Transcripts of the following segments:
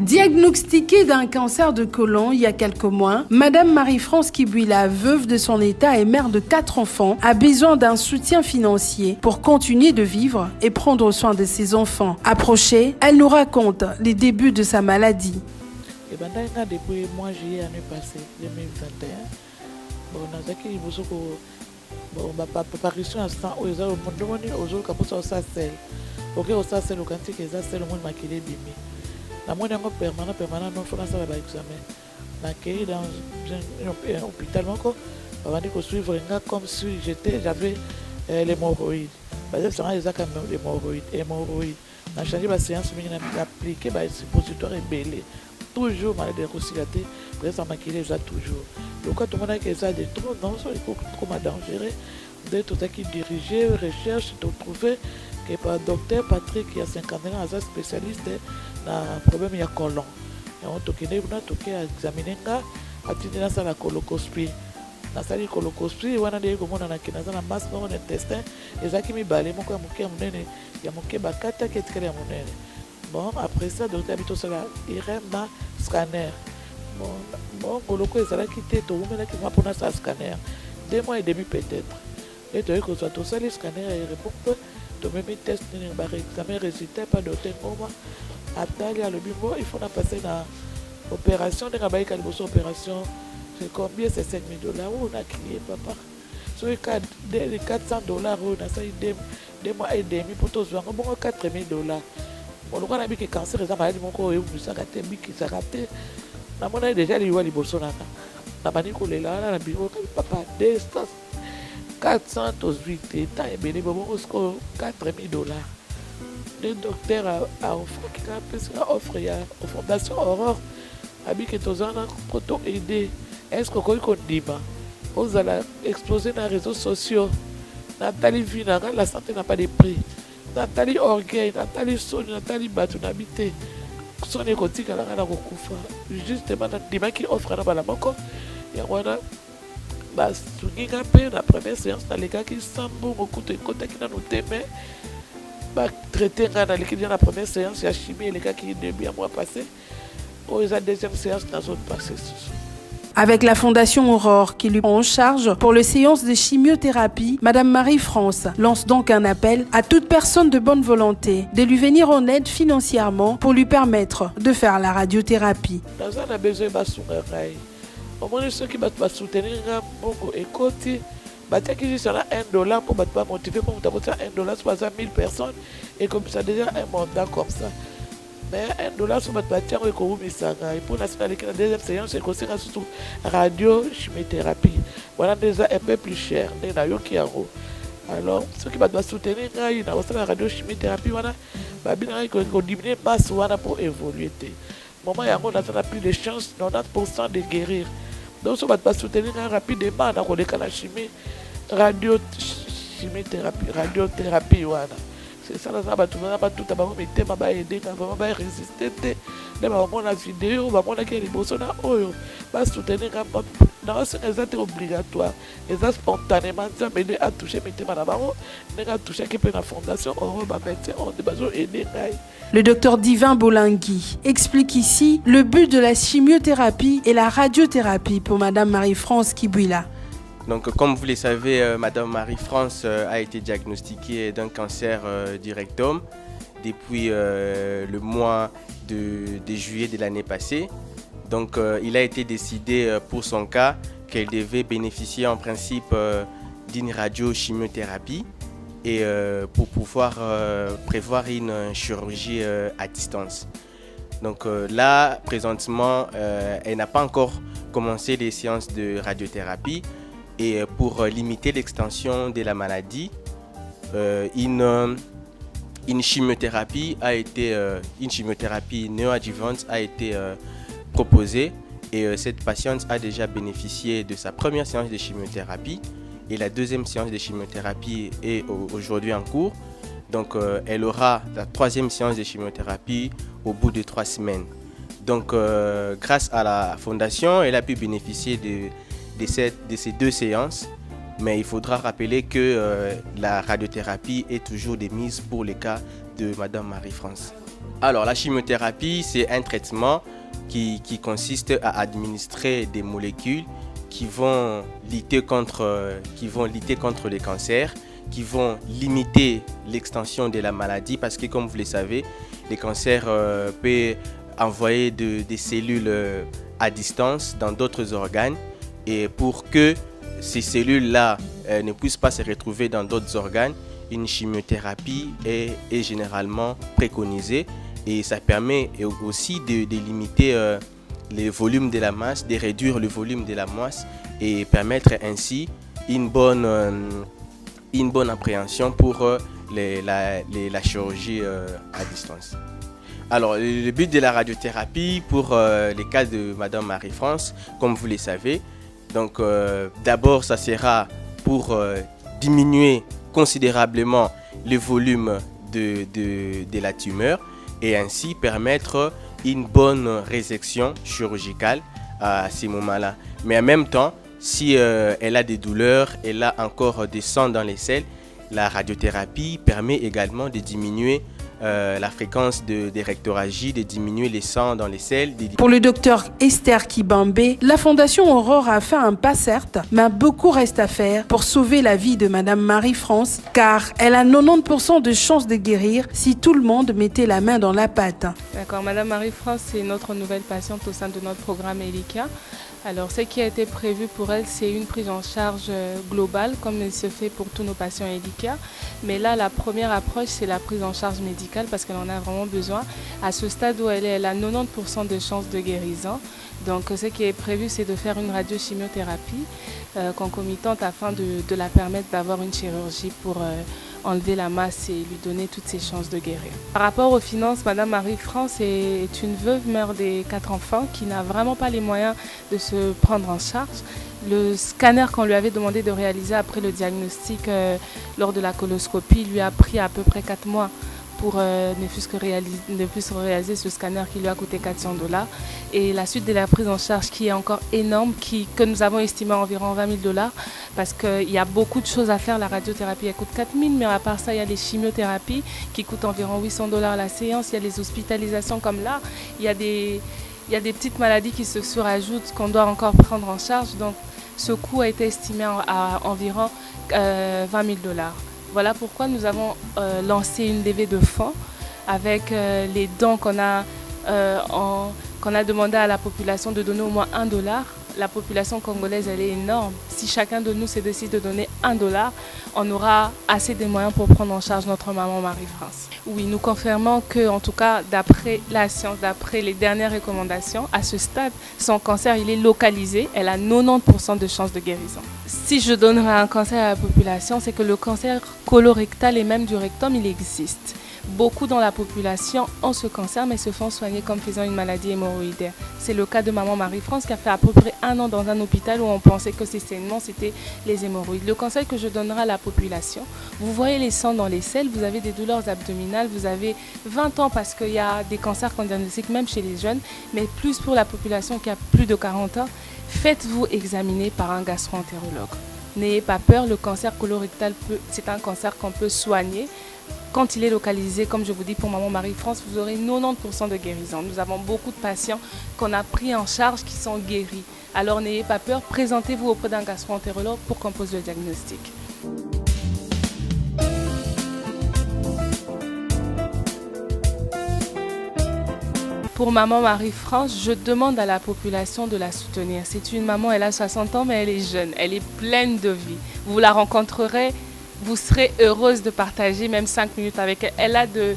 Diagnostiquée d'un cancer de côlon il y a quelques mois, Madame Marie-France Kibuila, veuve de son état et mère de 4 enfants, a besoin d'un soutien financier pour continuer de vivre et prendre soin de ses enfants. Approchée, elle nous raconte les débuts de sa maladie. Depuis le mois de juillet l'année passée, 2021, ma préparation à ça, aux gens au sel. Ok, au sel, au cantique, les sel, au monde maquillé bimi. La moindre permanent, non, faut ça va l'examen. L'accueil dans un hôpital, encore, on va dire que suivre un gars comme si j'avais l'hémorroïde. Parce que ça, les hémorroïdes. On a changé la séance, mais on a appliqué le suppositoire et belé. Toujours maladie recyclatée, ça maquillé ça toujours. Donc quand on a que ça de trop, non, ça il faut trop dangereux. De tout ça qui dirigeait, recherche, de trouver que par docteur Patrick qui a 50 ans, un spécialiste dans le problème il y a colon. Et on a examiné ça, à titre de la coloscopie. Dans la coloscopie, on a dit que on a la masse dans l'intestin, et ça qui me balait, mon corps, il y a mon cœur, bakata qui est très monnaie. Bon, après ça, le docteur habite sur la IRM scanner. Bon, Goloko est là qui était au moment qui va prendre ça scanner. 2 mois et demi peut-être. Et tu as que soit tout ça, les scanners, ils répondent, tu mets mes tests, examen, résultat, pas d'autres moments. Après, il y a le bureau, il faut passer dans l'opération. Il y a une opération, c'est combien? C'est $5 000. On a crié, papa. Sur les $400, on a ça 2 mois et demi pour tous. On a $4 000. On a dit que le cancer est un maladie, on a déjà les Bolsonaro. On a dit que les là, papa, 408 états et bien, $4 000. Le docteur a offert à Fondation Aurore, a dit que tous en ont aidé. Est-ce que vous dit vous allez exploser dans les réseaux sociaux? Nathalie Vina, la santé n'a pas de prix. Nathalie Orgueil, Nathalie Soni, Nathalie Batou n'habité. Soni Kotika, la Rana Rokufa. Justement, Nathalie qui offre à la Moko. Il y a la première séance dans les cas qui sont beaucoup de côté qui n'ont pas traité dans la première séance, il y a chimie les cas qui début à mois passé. Ou la deuxième séance dans l'autre passé. Avec la Fondation Aurore qui lui prend en charge pour les séances de chimiothérapie, Madame Marie-France lance donc un appel à toute personne de bonne volonté de lui venir en aide financièrement pour lui permettre de faire la radiothérapie. On a besoin de soutenir. Au moins ceux qui vont soutenir beaucoup et côté, qui sont là $1 pour pas motiver pour $1 sur 1000 personnes et comme ça déjà un mandat comme ça. Mais $1 sur votre bâtiment et qu'on et pour la deuxième séance, c'est qu'on sera sous radio chimiothérapie. Voilà déjà un peu plus cher. Alors, ceux qui vont soutenir, il y a la radio chimiothérapie, voilà, qu'on diminue masse pour évoluer. Moment, il y a plus de chances, 90% de guérir. Donc, si on va soutenir rapidement, on a la chimie, radiothérapie, voilà. C'est ça, ça va tout le monde, tout le monde, mais on va aider, on va résister. On va voir la vidéo, on va voir les Bolsonaro, on va soutenir. Non, c'est obligatoire. Et ça, spontanément, ça m'aide à toucher mes thèmes à la barre, à toucher la fondation, on va mettre, on va besoin d'aider. Le docteur Divin Bolangui explique ici le but de la chimiothérapie et la radiothérapie pour Madame Marie-France Kibuila. Donc, comme vous le savez, Madame Marie-France a été diagnostiquée d'un cancer du rectum depuis le mois de juillet de l'année passée. Donc, il a été décidé pour son cas qu'elle devait bénéficier en principe d'une radiochimiothérapie et pour pouvoir prévoir une chirurgie à distance. Donc là, présentement, elle n'a pas encore commencé les séances de radiothérapie. Et pour limiter l'extension de la maladie, une chimiothérapie néoadjuvante a été proposée et cette patiente a déjà bénéficié de sa première séance de chimiothérapie et la deuxième séance de chimiothérapie est aujourd'hui en cours. Donc elle aura la troisième séance de chimiothérapie au bout de 3 semaines. Donc grâce à la fondation, elle a pu bénéficier de ces 2 séances, mais il faudra rappeler que la radiothérapie est toujours de mise pour le cas de Madame Marie-France. Alors, la chimiothérapie, c'est un traitement qui consiste à administrer des molécules qui vont lutter contre les cancers, qui vont limiter l'extension de la maladie, parce que, comme vous le savez, les cancers peuvent envoyer des cellules à distance dans d'autres organes, et pour que ces cellules-là ne puissent pas se retrouver dans d'autres organes, une chimiothérapie est généralement préconisée, et ça permet aussi de limiter le volume de la masse, de réduire le volume de la masse et permettre ainsi une bonne appréhension pour la chirurgie à distance. Alors, le but de la radiothérapie pour les cas de Madame Marie-France, comme vous le savez, donc d'abord ça sera pour diminuer considérablement le volume de la tumeur et ainsi permettre une bonne résection chirurgicale à ces moments-là. Mais en même temps, si elle a des douleurs, elle a encore des sangs dans les selles, la radiothérapie permet également de diminuer la fréquence des rectorragies, de diminuer les sangs dans les selles. Pour le docteur Esther Kibambé, la Fondation Aurore a fait un pas certes, mais beaucoup reste à faire pour sauver la vie de Madame Marie-France, car elle a 90% de chances de guérir si tout le monde mettait la main dans la pâte. D'accord, Madame Marie-France, c'est notre nouvelle patiente au sein de notre programme ELICA. Alors, ce qui a été prévu pour elle, c'est une prise en charge globale, comme il se fait pour tous nos patients ELICA. Mais là, la première approche, c'est la prise en charge médicale parce qu'elle en a vraiment besoin. À ce stade où elle a 90% de chances de guérison. Donc, ce qui est prévu, c'est de faire une radiochimiothérapie concomitante afin de la permettre d'avoir une chirurgie pour enlever la masse et lui donner toutes ses chances de guérir. Par rapport aux finances, Madame Marie-France est une veuve mère des 4 enfants qui n'a vraiment pas les moyens de se prendre en charge. Le scanner qu'on lui avait demandé de réaliser après le diagnostic lors de la coloscopie lui a pris à peu près 4 mois pour ne fût-ce réaliser ce scanner qui lui a coûté $400. Et la suite de la prise en charge qui est encore énorme, que nous avons estimé à environ $20 000, parce qu'il y a beaucoup de choses à faire. La radiothérapie, elle coûte 4 000, mais à part ça, il y a les chimiothérapies qui coûtent environ $800 la séance. Il y a les hospitalisations comme là. Il y a des petites maladies qui se surajoutent qu'on doit encore prendre en charge. Donc, ce coût a été estimé à environ $20 000. Voilà pourquoi nous avons lancé une levée de fonds avec les dons qu'on a demandé à la population de donner au moins $1. La population congolaise, elle est énorme. Si chacun de nous se décide de donner $1, on aura assez de moyens pour prendre en charge notre maman Marie-France. Oui, nous confirmons que, en tout cas, d'après la science, d'après les dernières recommandations, à ce stade, son cancer, il est localisé. Elle a 90% de chances de guérison. Si je donnerais un conseil à la population, c'est que le cancer colorectal et même du rectum, il existe. Beaucoup dans la population ont ce cancer mais se font soigner comme faisant une maladie hémorroïdaire. C'est le cas de maman Marie-France qui a fait à peu près 1 an dans un hôpital où on pensait que ses saignements c'était les hémorroïdes. Le conseil que je donnerai à la population, vous voyez les sangs dans les selles, vous avez des douleurs abdominales, vous avez 20 ans parce qu'il y a des cancers qu'on diagnostique même chez les jeunes, mais plus pour la population qui a plus de 40 ans, faites-vous examiner par un gastro-entérologue. N'ayez pas peur, le cancer colorectal, c'est un cancer qu'on peut soigner. Quand il est localisé, comme je vous dis, pour maman Marie-France, vous aurez 90% de guérison. Nous avons beaucoup de patients qu'on a pris en charge qui sont guéris. Alors n'ayez pas peur, présentez-vous auprès d'un gastro-entérologue pour qu'on pose le diagnostic. Pour maman Marie-France, je demande à la population de la soutenir. C'est une maman, elle a 60 ans, mais elle est jeune, elle est pleine de vie. Vous la rencontrerez, vous serez heureuse de partager même 5 minutes avec elle. Elle a de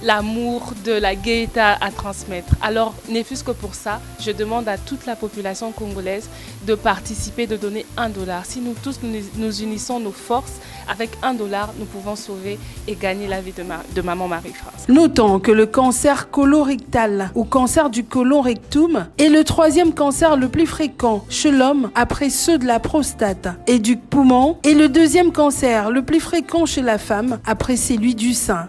l'amour, de la gaieté à transmettre. Alors, ne fût-ce que pour ça, je demande à toute la population congolaise de participer, de donner $1. Si nous tous nous unissons nos forces, avec $1, nous pouvons sauver et gagner la vie de maman Marie-France. Notons que le cancer colorectal ou cancer du côlon rectum est le 3e cancer le plus fréquent chez l'homme après ceux de la prostate et du poumon et le 2e cancer le plus fréquent chez la femme après celui du sein.